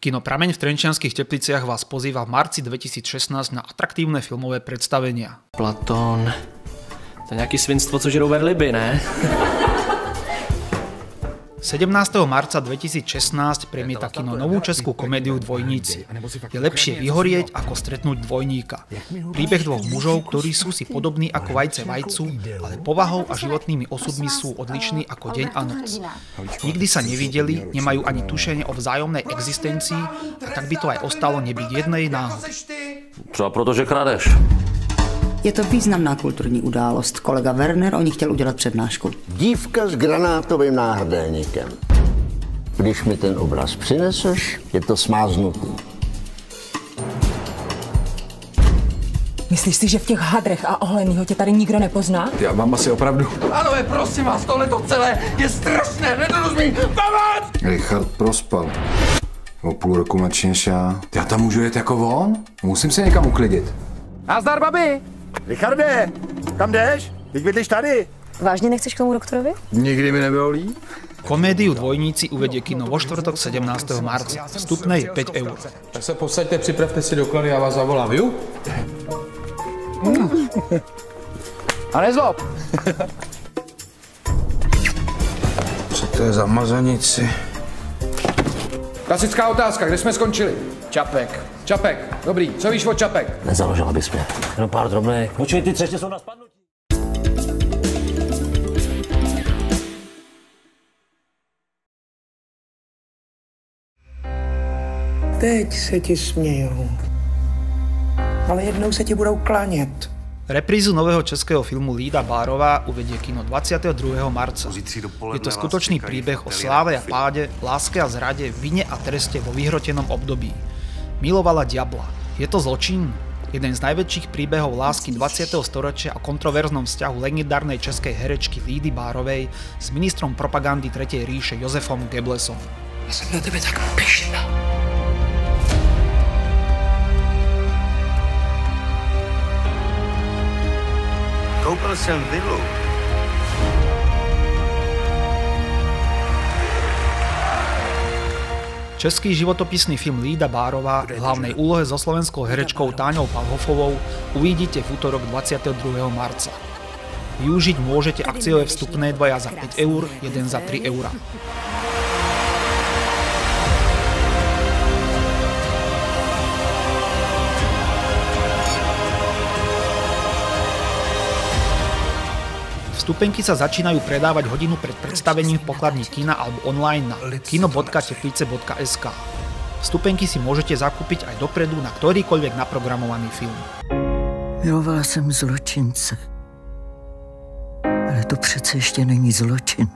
Kino Prameň v Trenčianskych Tepliciach vás pozýva v marci 2016 na atraktívne filmové predstavenia. Platón. To je nejaké svinstvo, co žerou verliby, ne? 17. marca 2016 premieta kino novú českú komédiu Dvojníci. Je lepšie vyhorieť, ako stretnúť dvojníka. Príbeh dvoch mužov, ktorí sú si podobní ako vajce vajcu, ale povahou a životnými osudmi sú odlišní ako deň a noc. Nikdy sa nevideli, nemajú ani tušenie o vzájomnej existencii a tak by to aj ostalo nebyť jednej náhody. Třeba protože kradeš. Je to významná kulturní událost. Kolega Werner o ní chtěl udělat přednášku. Dívka s granátovým náhrdelníkem. Když mi ten obraz přineseš, je to smáznutý. Myslíš si, že v těch hadrech a ohlenýho tě tady nikdo nepozná? Já mám asi opravdu. Pánové, prosím vás, tohleto celé je strašné, nedorozumím, pomoc! Richard prospal. O půl roku mladší než já. Já tam můžu jet jako on? Musím se někam uklidit. Nazdar, babi! Richarde, kam jdeš? Teď bydlíš tady. Vážně nechceš k tomu doktorovi? Nikdy mi nebylo líp. Komédiu Dvojníci uvedie kino vo štvrtok 17. marca. Vstupné je 5 eur. Tak se posaďte, připravte si doklady, já vás zavolám, jo? A nezlob! Co to je za mazanici? Klasická otázka, kde jsme skončili? Čapek. Čapek, dobrý, co víš o Čapek? Nezaložila bys mě. Jenom pár drobných. Počkej, ty třeště jsou na spadnutí. Teď se ti smějou, ale jednou se ti budou klanět. Reprízu nového českého filmu Lída Bárová uvedie kino 22. marca. Je to skutočný príbeh o sláve a páde, láske a zrade, vine a treste vo vyhrotenom období. Milovala diabla. Je to zločin? Jeden z najväčších príbehov lásky 20. storočia o kontroverznom vzťahu legendárnej českej herečky Lídy Bárovej s ministrom propagandy Tretej ríše Josefom Goebbelsom. Já jsem na tebe tak pyšná. Koupil jsem vilu. Český životopisný film Lída Bárová v hlavnej úlohe so slovenskou herečkou Táňou Palhofovou uvidíte v útorok 22. marca. Využiť môžete akciové vstupné 2 za 5 eur, 1 za 3 eurá. Vstupenky sa začínajú predávať hodinu pred predstavením v pokladni kina alebo online na kino.teplice.sk. Vstupenky si môžete zakúpiť aj dopredu na ktorýkoľvek naprogramovaný film. Milovala jsem zločince. Ale to přece ještě není zločin.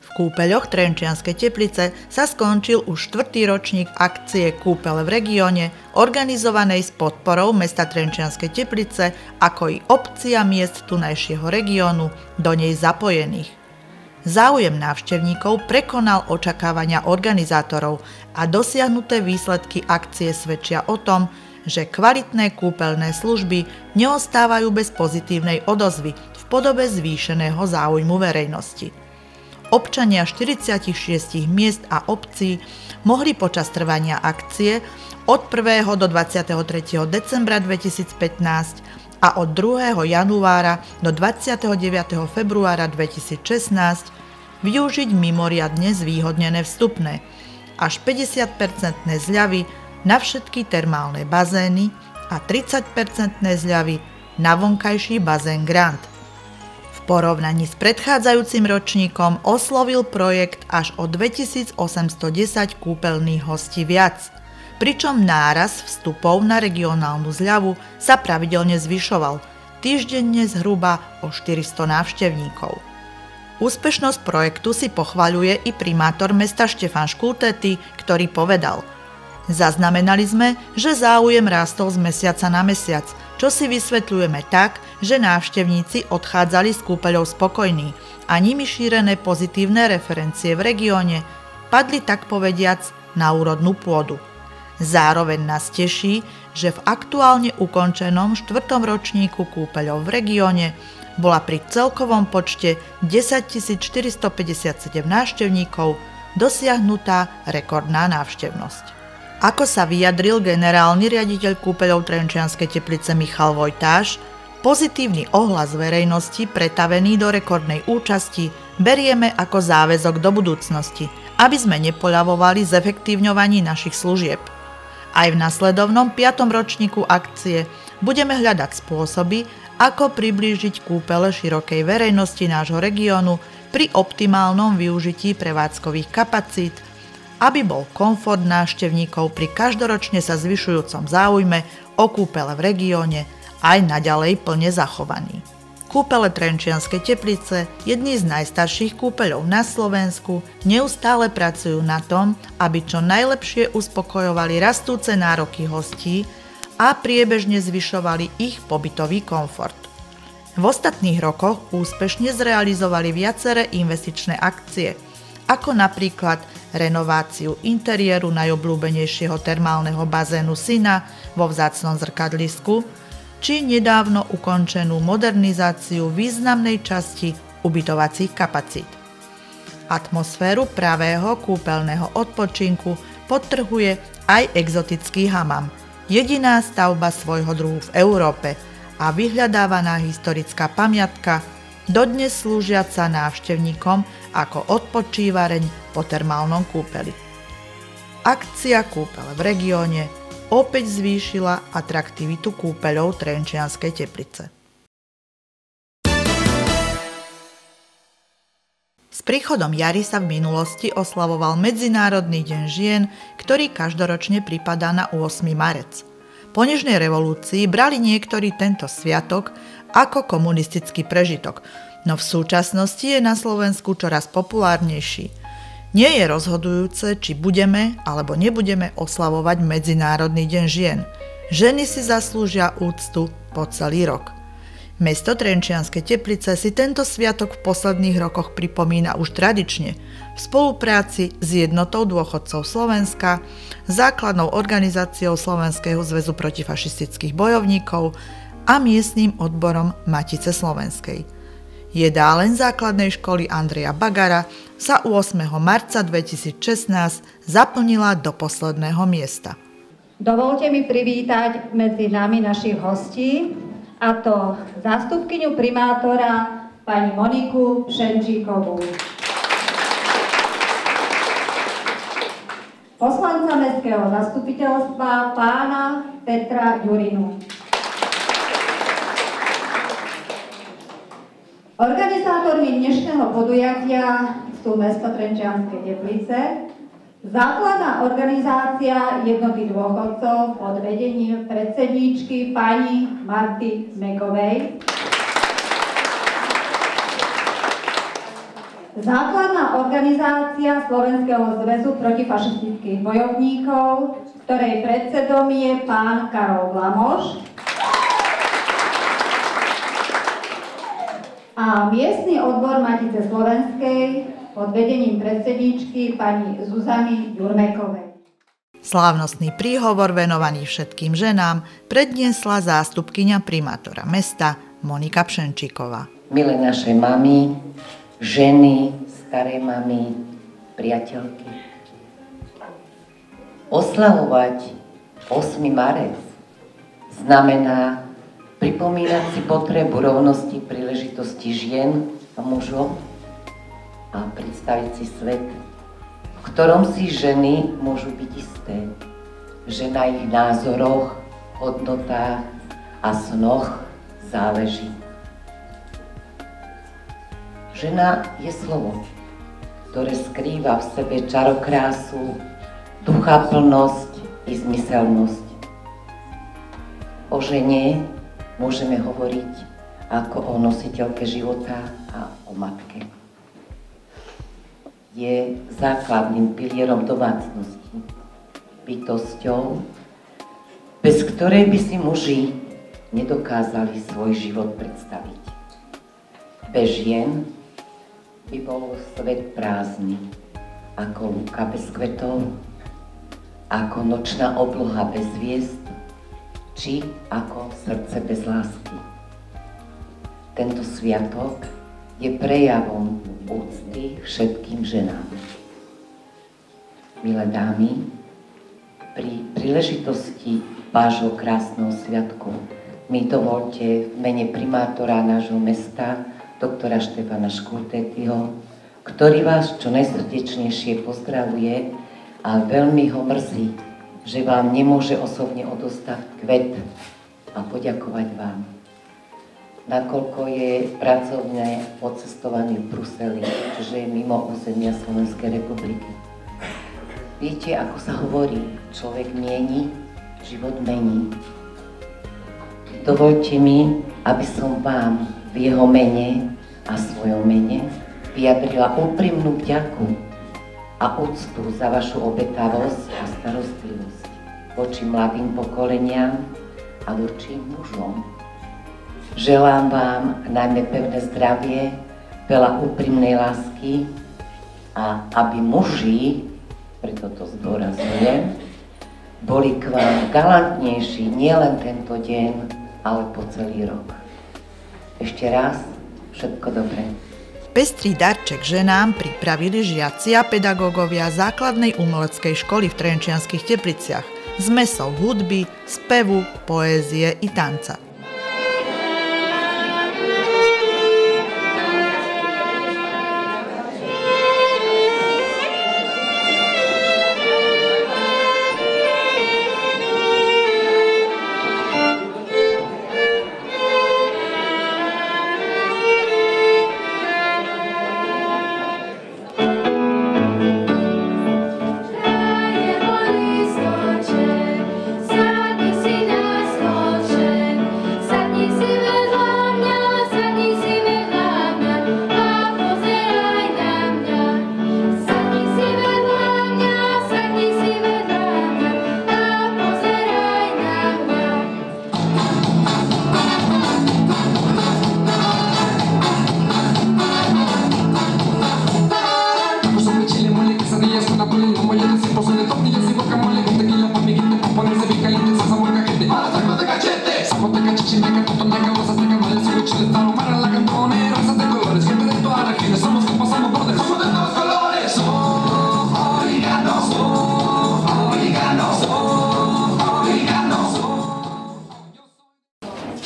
V kúpeľoch Trenčianskej Teplice sa skončil už 4. ročník akcie Kúpele v regióne, organizovanej s podporou mesta Trenčianskej Teplice, ako i obcí a miest tunajšieho regiónu do nej zapojených. Záujem návštevníkov prekonal očakávania organizátorov a dosiahnuté výsledky akcie svedčia o tom, že kvalitné kúpeľné služby neostávajú bez pozitívnej odozvy v podobe zvýšeného záujmu verejnosti. Občania 46 miest a obcí mohli počas trvania akcie od 1. do 23. decembra 2015 a od 2. januára do 29. februára 2016 využiť mimoriadne zvýhodnené vstupné, až 50% zľavy na všetky termálne bazény a 30% zľavy na vonkajší bazén Grand. V porovnaní s predchádzajúcim ročníkom oslovil projekt až o 2810 kúpeľných hostí viac, pričom náraz vstupov na regionálnu zľavu sa pravidelne zvyšoval, týždenne zhruba o 400 návštevníkov. Úspešnosť projektu si pochvaľuje i primátor mesta Štefan Škultety, ktorý povedal: Zaznamenali sme, že záujem rástol z mesiaca na mesiac, čo si vysvetľujeme tak, že návštevníci odchádzali z kúpeľov spokojní a nimi šírené pozitívne referencie v regióne padli tak povediac na úrodnú pôdu. Zároveň nás teší, že v aktuálne ukončenom 4. ročníku kúpeľov v regióne bola pri celkovom počte 10 457 návštevníkov dosiahnutá rekordná návštevnosť. Ako sa vyjadril generálny riaditeľ kúpeľov Trenčianskej Teplice Michal Vojtáš, pozitívny ohlas verejnosti pretavený do rekordnej účasti berieme ako záväzok do budúcnosti, aby sme nepoľavovali z efektívňovaní našich služieb. Aj v nasledovnom 5. ročníku akcie budeme hľadať spôsoby, ako priblížiť kúpele širokej verejnosti nášho regiónu pri optimálnom využití prevádzkových kapacít, aby bol komfort návštevníkov pri každoročne sa zvyšujúcom záujme o kúpele v regióne aj naďalej plne zachovaný. Kúpele Trenčianskej Teplice, jedný z najstarších kúpeľov na Slovensku, neustále pracujú na tom, aby čo najlepšie uspokojovali rastúce nároky hostí a priebežne zvyšovali ich pobytový komfort. V ostatných rokoch úspešne zrealizovali viaceré investičné akcie, ako napríklad renováciu interiéru najobľúbenejšieho termálneho bazénu Sina vo vzácnom zrkadlisku, či nedávno ukončenú modernizáciu významnej časti ubytovacích kapacít. Atmosféru pravého kúpeľného odpočinku podtrhuje aj exotický hamam, jediná stavba svojho druhu v Európe a vyhľadávaná historická pamiatka, dodnes slúžiaca návštevníkom ako odpočívareň po termálnom kúpeli. Akcia Kúpele v regióne opäť zvýšila atraktivitu kúpeľov Trenčianskej Teplice. S príchodom jary sa v minulosti oslavoval Medzinárodný deň žien, ktorý každoročne pripadá na 8. marec. Po nežnej revolúcii brali niektorí tento sviatok ako komunistický prežitok, no v súčasnosti je na Slovensku čoraz populárnejší. Nie je rozhodujúce, či budeme alebo nebudeme oslavovať Medzinárodný deň žien. Ženy si zaslúžia úctu po celý rok. Mesto Trenčianske Teplice si tento sviatok v posledných rokoch pripomína už tradične v spolupráci s Jednotou dôchodcov Slovenska, základnou organizáciou Slovenského zväzu protifašistických bojovníkov a miestnym odborom Matice slovenskej. Jedáleň základnej školy Andreja Bagara sa 8. marca 2016 zaplnila do posledného miesta. Dovolte mi privítať medzi nami našich hostí, a to zástupkyňu primátora pani Moniku Pšenčíkovú, poslanca mestského zastupiteľstva pána Petra Ďurinu, organizátormi dnešného podujatia sú mesto Trenčianske Teplice, základná organizácia Jednoty dôchodcov pod vedením predsedníčky pani Marty Zmekovej, základná organizácia Slovenského zväzu protifašistických bojovníkov, ktorej predsedom je pán Karol Blamoš, a miestny odbor Matice slovenskej pod vedením predsedníčky pani Zuzany Ďurmekovej. Slávnostný príhovor venovaný všetkým ženám predniesla zástupkyňa primátora mesta Monika Pšenčíková. Milé naše mami, ženy, staré mami, priateľky. Oslavovať 8. marec znamená pripomínať si potrebu rovnosti príležitosti žien a mužov a predstaviť si svet, v ktorom si ženy môžu byť isté, že na ich názoroch, hodnotách a snoch záleží. Žena je slovo, ktoré skrýva v sebe čarokrásu, duchaplnosť i zmyselnosť. O žene môžeme hovoriť ako o nositeľke života a o matke. Je základným pilierom domácnosti, bytosťou, bez ktorej by si muži nedokázali svoj život predstaviť. Bez žien by bol svet prázdny, ako lúka bez kvetov, ako nočná obloha bez hviezd, či ako srdce bez lásky. Tento sviatok je prejavom úcty všetkým ženám. Milé dámy, pri príležitosti vášho krásneho sviatku mi dovolte v mene primátora nášho mesta, doktora Štefana Škurtetyho, ktorý vás čo najsrdečnejšie pozdravuje a veľmi ho mrzí, že vám nemôže osobne odostať kvet a poďakovať vám. Nakoľko je pracovne odcestovaný v Bruseli, čiže je mimo územia Slovenskej republiky. Viete, ako sa hovorí, človek mieni, život mení. Dovoľte mi, aby som vám v jeho mene a svojom mene vyjadrila úprimnú vďaku a úctu za vašu obetavosť a starostlivosť voči mladým pokoleniam a voči mužom. Želám vám najmä pevné zdravie, veľa úprimnej lásky a aby muži, preto to zdôrazňujem, boli k vám galantnejší nielen tento deň, ale po celý rok. Ešte raz, všetko dobré. Pestrý darček ženám pripravili žiaci a pedagógovia základnej umeleckej školy v Trenčianskych Tepliciach s zmesou hudby, spevu, poézie i tanca.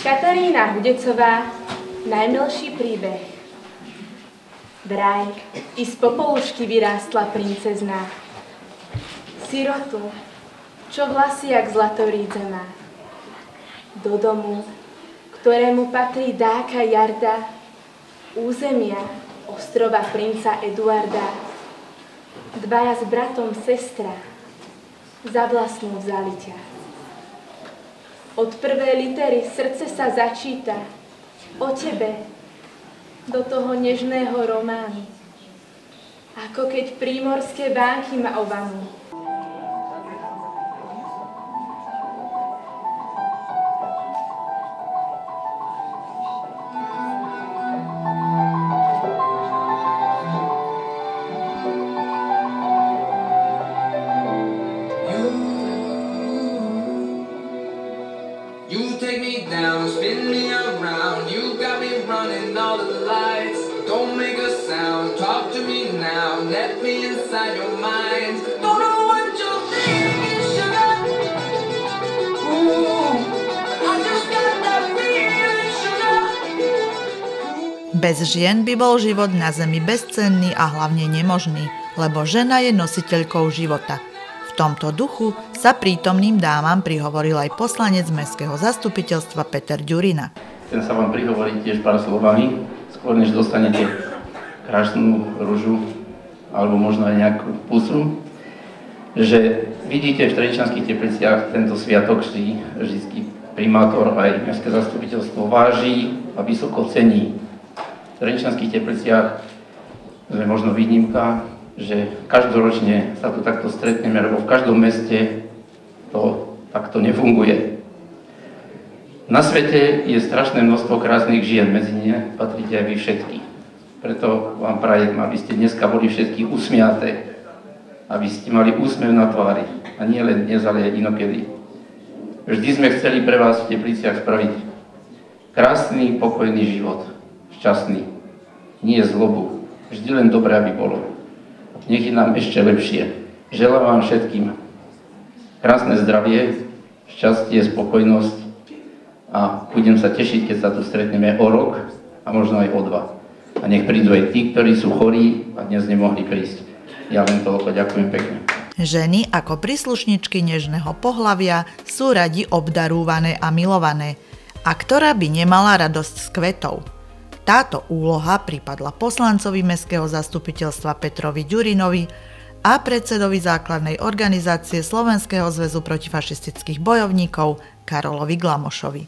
Katarína Hudecová, najmilší príbeh. Vraj, i z popolušky vyrástla princezná. Sirotu, čo vlasy jak zlatorídze má. Do domu, ktorému patrí dáka jarda, územia ostrova princa Eduarda. Dvaja s bratom sestra, za vlastnú vzali ťa. Od prvej litery srdce sa začíta o tebe do toho nežného románu. Ako keď prímorské vánky ma ovanú. You take me down, spin me around. You got me running all the lights. Don't make a sound, talk to me now. Let me inside your mind. Don't know what you're thinking, sugar. Ooh, I just got that feeling, sugar. Bez žien by bol život na zemi bezcenný a hlavne nemožný, lebo žena je nositeľkou života. V tomto duchu sa prítomným dámam prihovoril aj poslanec Mestského zastupiteľstva Peter Ďurina. chcem sa vám prihovoriť tiež pár slovami, skôr než dostanete krásnu ružu alebo možno aj nejakú pusu, že vidíte v Trenčianskych Tepliciach tento sviatok vždycky primátor aj mestské zastupiteľstvo váži a vysoko cení. V Trenčianskych Tepliciach sme možno výnimka, že každoročne sa tu takto stretneme, lebo v každom meste to takto nefunguje. Na svete je strašné množstvo krásnych žien, medzi ne patríte aj vy všetky. Preto vám prajem, aby ste dneska boli všetky usmiaté, aby ste mali úsmev na tvári a nie len dnes, ale aj inokedy. Vždy sme chceli pre vás v Tepliciach spraviť krásny, pokojný život, šťastný, nie zlobu, vždy len dobré, aby bolo. Nech je nám ešte lepšie. Želám vám všetkým krásne zdravie, šťastie, spokojnosť a budem sa tešiť, keď sa tu stretneme o rok a možno aj o 2. A nech prídu aj tí, ktorí sú chorí a dnes nemohli prísť. Ja len toľko, ďakujem pekne. Ženy ako príslušničky nežného pohlavia sú radi obdarúvané a milované. A ktorá by nemala radosť z kvetov? Táto úloha pripadla poslancovi Mestského zastupiteľstva Petrovi Ďurinovi a predsedovi základnej organizácie Slovenského zväzu protifašistických bojovníkov Karolovi Glamošovi.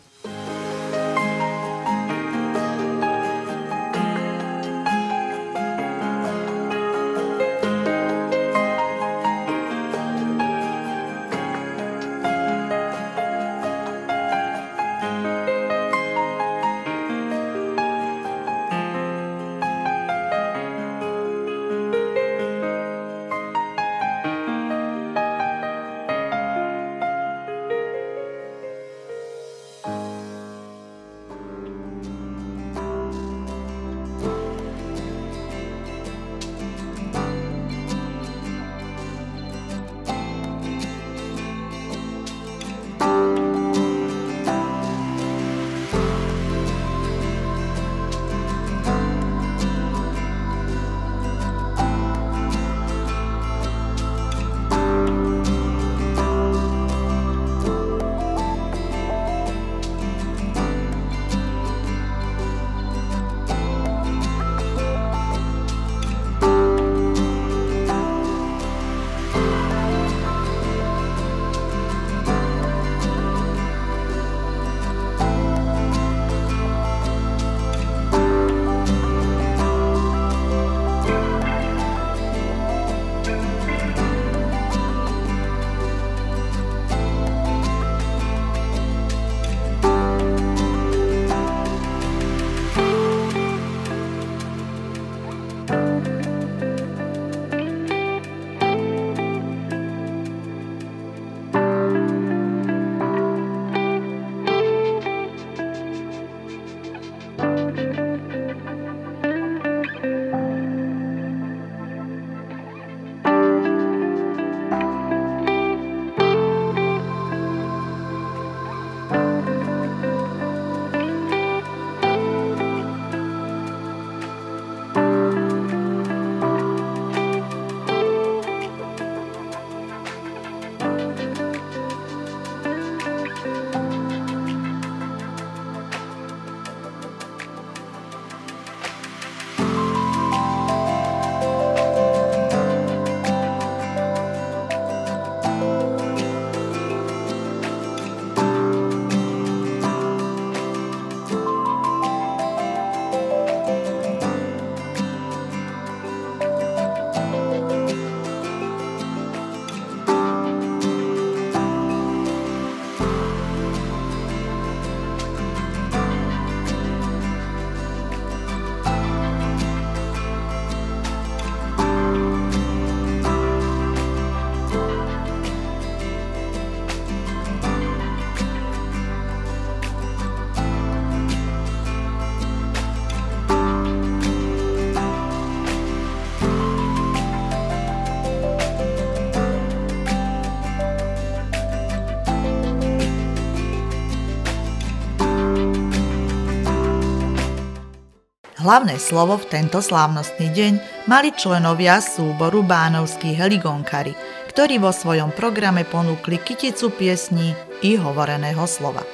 Hlavné slovo v tento slávnostný deň mali členovia súboru Bánovskí heligonkári, ktorí vo svojom programe ponúkli kyticu piesní i hovoreného slova.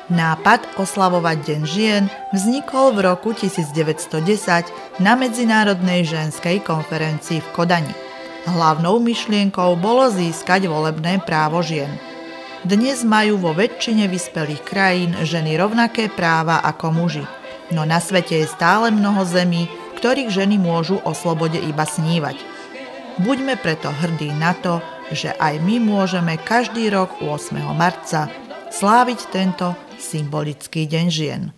Nápad oslavovať Deň žien vznikol v roku 1910 na Medzinárodnej ženskej konferencii v Kodani. Hlavnou myšlienkou bolo získať volebné právo žien. Dnes majú vo väčšine vyspelých krajín ženy rovnaké práva ako muži, no na svete je stále mnoho zemí, v ktorých ženy môžu o slobode iba snívať. Buďme preto hrdí na to, že aj my môžeme každý rok 8. marca sláviť tento symbolický deň žien.